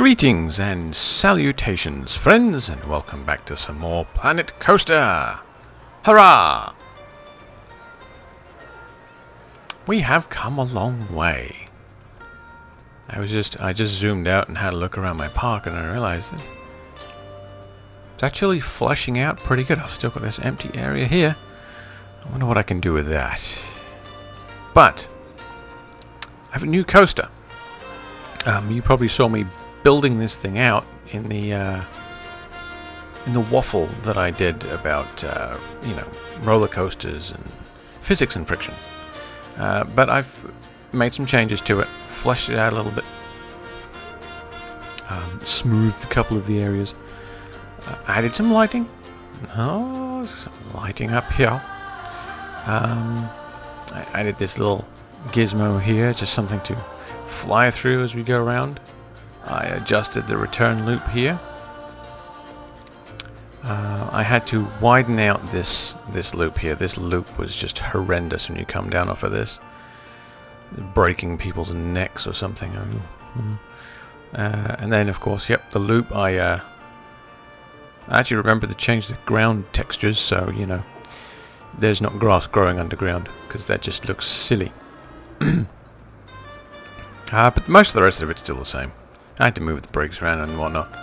Greetings and salutations, friends, and welcome back to some more Planet Coaster! Hurrah! We have come a long way. I just zoomed out and had a look around my park, and I realized that it's actually fleshing out pretty good. I've still got this empty area here. I wonder what I can do with that. But I have a new coaster. You probably saw me building this thing out in the waffle that I did about roller coasters and physics and friction. But I've made some changes to it, fleshed it out a little bit, smoothed a couple of the areas, added some lighting. Oh, some lighting up here. I added this little gizmo here, just something to fly through as we go around. I adjusted the return loop here. I had to widen out this loop here. This loop was just horrendous when you come down off of this. Breaking people's necks or something. And then, of course, the loop, I actually remember to change the ground textures so, there's not grass growing underground, because that just looks silly. But most of the rest of it's still the same. I had to move the brakes around and whatnot.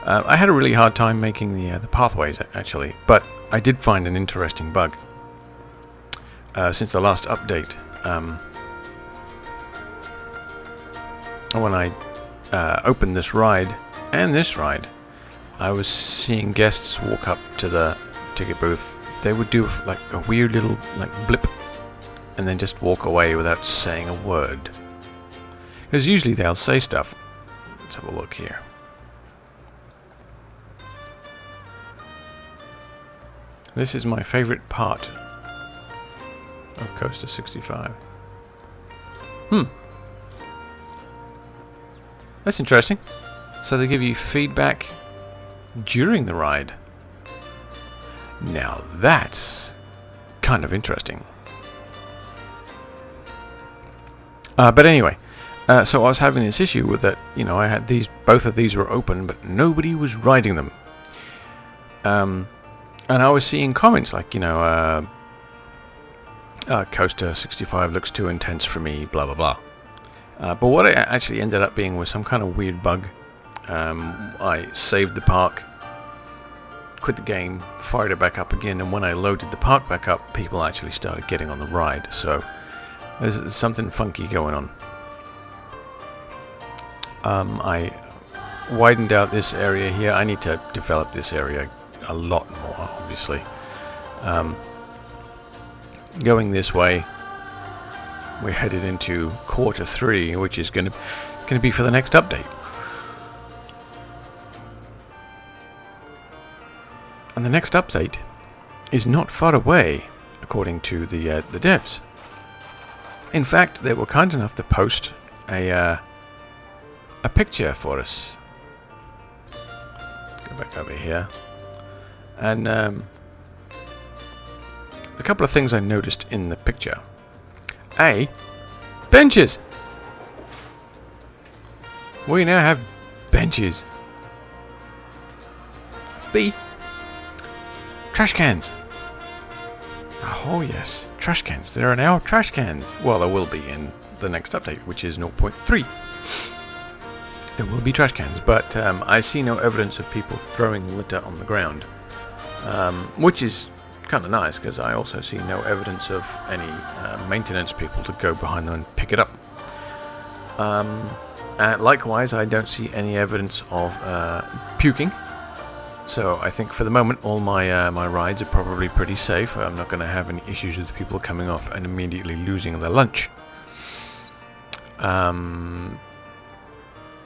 I had a really hard time making the pathways, actually, but I did find an interesting bug since the last update. When I opened this ride and this ride, I was seeing guests walk up to the ticket booth. They would do like a weird little blip and then just walk away without saying a word. Because usually they'll say stuff. Let's have a look here. This is my favorite part of Coaster 65. That's interesting. So they give you feedback during the ride. Now that's kind of interesting. But anyway, so I was having this issue with that. I had both of these were open, but nobody was riding them. And I was seeing comments like, Coaster 65 looks too intense for me, blah blah blah. But what it actually ended up being was some kind of weird bug. I saved the park, quit the game, fired it back up again, and when I loaded the park back up, people actually started getting on the ride. So there's something funky going on. I widened out this area here. I need to develop this area a lot more, obviously. Going this way, we're headed into quarter 3, which is going to be for the next update. And the next update is not far away, according to the devs. In fact, they were kind enough to post a picture for us. Let's go back over here. And a couple of things I noticed in the picture. A, benches! We now have benches. B, trash cans. Oh yes, trash cans. There are now trash cans. Well, there will be in the next update, which is 0.3. There will be trash cans, but I see no evidence of people throwing litter on the ground, which is kind of nice, because I also see no evidence of any maintenance people to go behind them and pick it up. Likewise, I don't see any evidence of puking. So I think for the moment all my rides are probably pretty safe. I'm not going to have any issues with people coming off and immediately losing their lunch.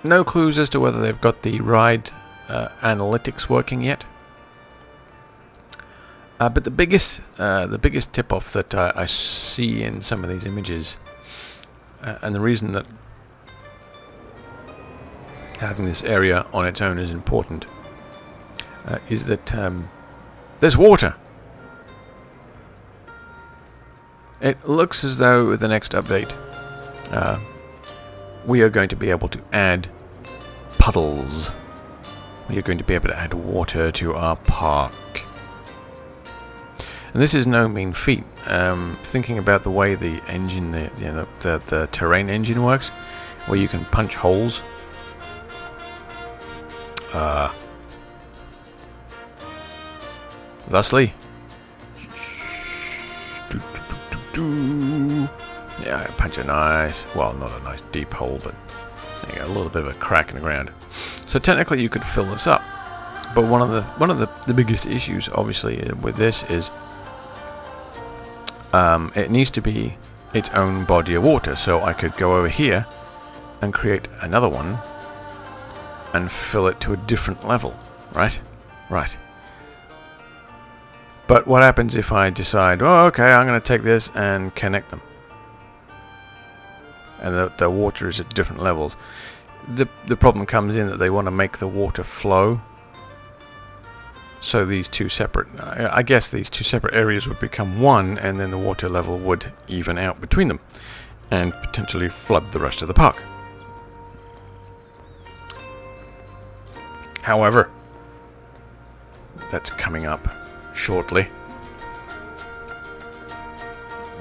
No clues as to whether they've got the ride analytics working yet. But the biggest tip-off that I see in some of these images, and the reason that having this area on its own is important, is that there's water. It looks as though with the next update we are going to be able to add puddles. We are going to be able to add water to our park. And this is no mean feat. Thinking about the way the engine, the terrain engine works, where you can punch holes. Thusly. Yeah, punch a nice, well, not a nice deep hole, but you got a little bit of a crack in the ground. So technically you could fill this up. But one of the biggest issues, obviously, with this is it needs to be its own body of water. So I could go over here and create another one and fill it to a different level, right? Right. But what happens if I decide, oh, okay, I'm going to take this and connect them? And the water is at different levels. The problem comes in that they want to make the water flow. So these two separate, I guess these two separate areas would become one, and then the water level would even out between them and potentially flood the rest of the park. However, that's coming up shortly.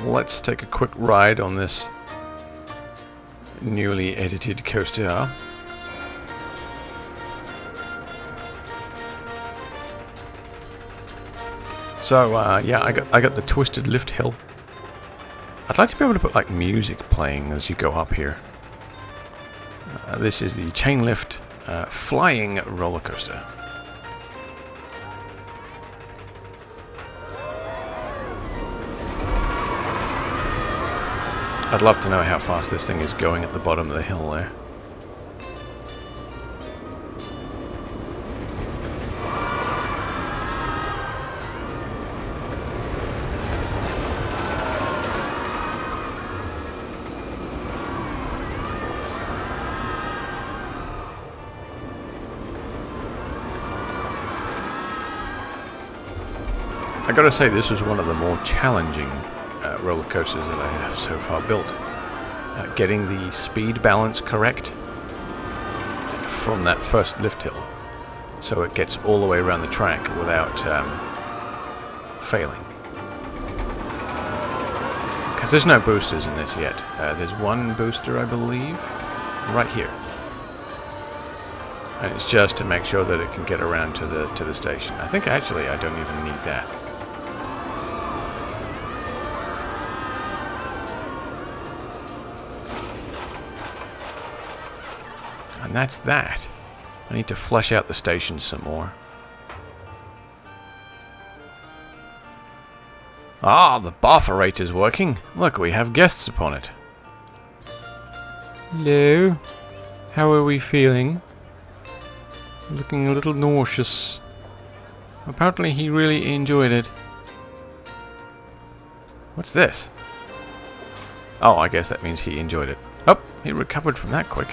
Let's take a quick ride on this newly edited coaster. So yeah, I got the twisted lift hill. I'd like to be able to put like music playing as you go up here. This is the chain lift flying roller coaster. I'd love to know how fast this thing is going at the bottom of the hill there. I gotta say, this was one of the more challenging roller coasters that I have so far built. Getting the speed balance correct from that first lift hill, so it gets all the way around the track without failing. Because there's no boosters in this yet. There's one booster, I believe, right here, and it's just to make sure that it can get around to the station. I think actually I don't even need that. And that's that. I need to flesh out the station some more. Ah, the bafferator's working. Look, we have guests upon it. Hello. How are we feeling? Looking a little nauseous. Apparently he really enjoyed it. What's this? Oh, I guess that means he enjoyed it. Oh, he recovered from that quick.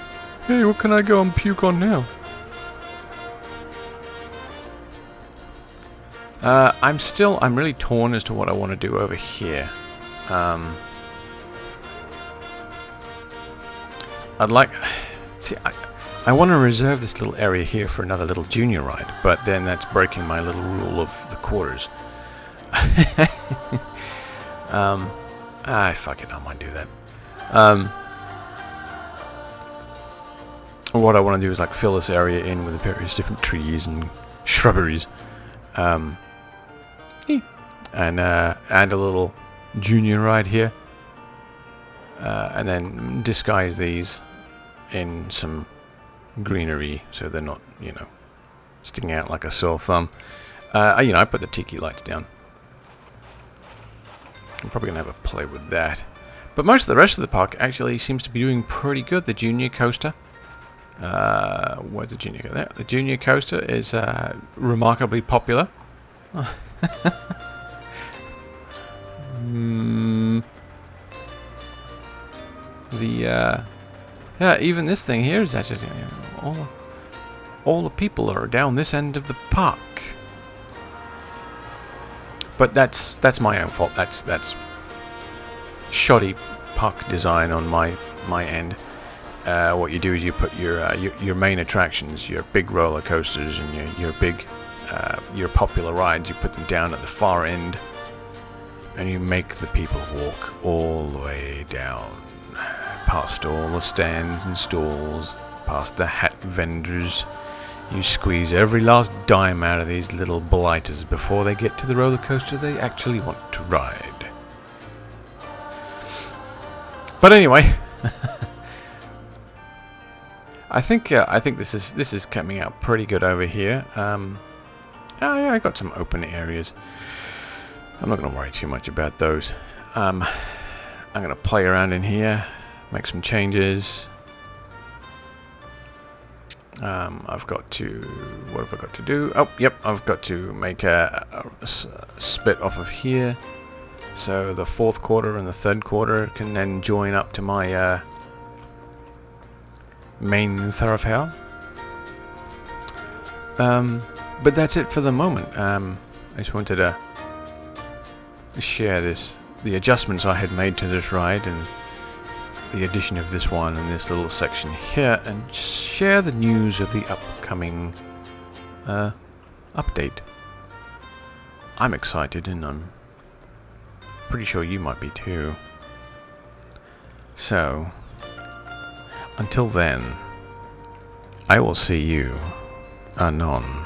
Hey, what can I go and puke on now? I'm really torn as to what I want to do over here. I'd like... See, I want to reserve this little area here for another little junior ride, but then that's breaking my little rule of the quarters. Fuck it, I might do that. What I want to do is like fill this area in with the various different trees and shrubberies, and add a little junior ride here, and then disguise these in some greenery so they're not, sticking out like a sore thumb. I put the tiki lights down. I'm probably gonna have a play with that, but most of the rest of the park actually seems to be doing pretty good. The junior coaster. Where's the junior coaster? There. The junior coaster is remarkably popular. Yeah, even this thing here is actually all the people are down this end of the park. But that's my own fault. That's shoddy park design on my end. what you do is you put your main attractions, your big roller coasters and your big your popular rides, you put them down at the far end, and you make the people walk all the way down, past all the stands and stalls, past the hat vendors. You squeeze every last dime out of these little blighters before they get to the roller coaster they actually want to ride. But anyway, I think this is coming out pretty good over here. Oh yeah, I got some open areas. I'm not going to worry too much about those. I'm going to play around in here, make some changes. I've got to... What have I got to do? Oh, yep, I've got to make a split off of here. So the fourth quarter and the third quarter can then join up to my main thoroughfare. But that's it for the moment. I just wanted to share the adjustments I had made to this ride and the addition of this one and this little section here, and share the news of the upcoming update. I'm excited, and I'm pretty sure you might be too. So, until then, I will see you anon.